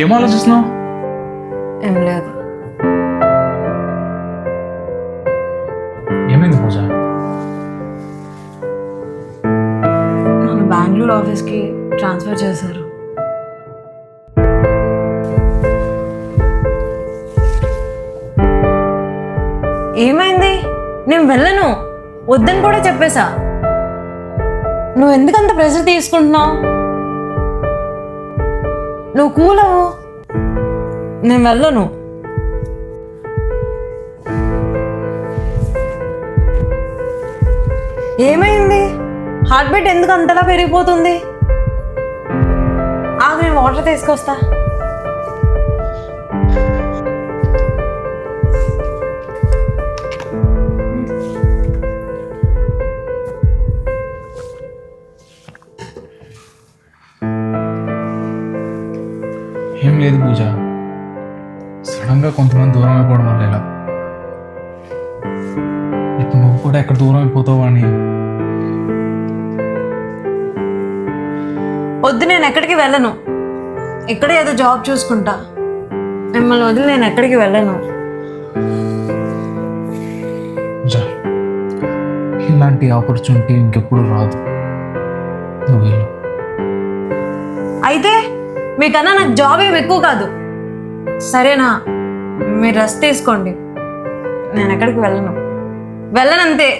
ఏం ఆలోచిస్తున్నావు? ఏం లేదు. ఏమైంది పూజ? నన్ను బెంగళూరు ఆఫీస్కి ట్రాన్స్ఫర్ చేశారు. ఏమైంది? నేను వెళ్ళను, వద్దని కూడా చెప్పేశా. నువ్వు ఎందుకంత ప్రెషర్ తీసుకుంటున్నావు? నువ్వు కూల్ అవ్వు. నేను వెళ్ళను. ఏమైంది? హార్ట్ బీట్ ఎందుకు అంతలా పెరిగిపోతుంది? ఆగు, నేను వాటర్ తీసుకొస్తా. ఏం లేదు పూజ, సడన్గా కొంతమంది దూరం అయిపోవడం వల్ల ఇలా. ఇప్పుడు నువ్వు కూడా ఎక్కడ దూరం అయిపోతావు అని. వద్దు, నేను ఎక్కడికి వెళ్ళను. ఇక్కడే ఏదో జాబ్ చూసుకుంటా. మిమ్మల్ని వదిలి నేను ఎక్కడికి వెళ్ళను. పూజ, ఇలాంటి ఆపర్చునిటీ ఇంకెప్పుడు రాదు. నువ్వు వెళ్ళు. అయితే మీకన్నా నాకు జాబ్ ఏమి ఎక్కువ కాదు, సరేనా? మీరు రెస్ట్ తీసుకోండి. నేను ఎక్కడికి వెళ్ళను, వెళ్ళనంతే.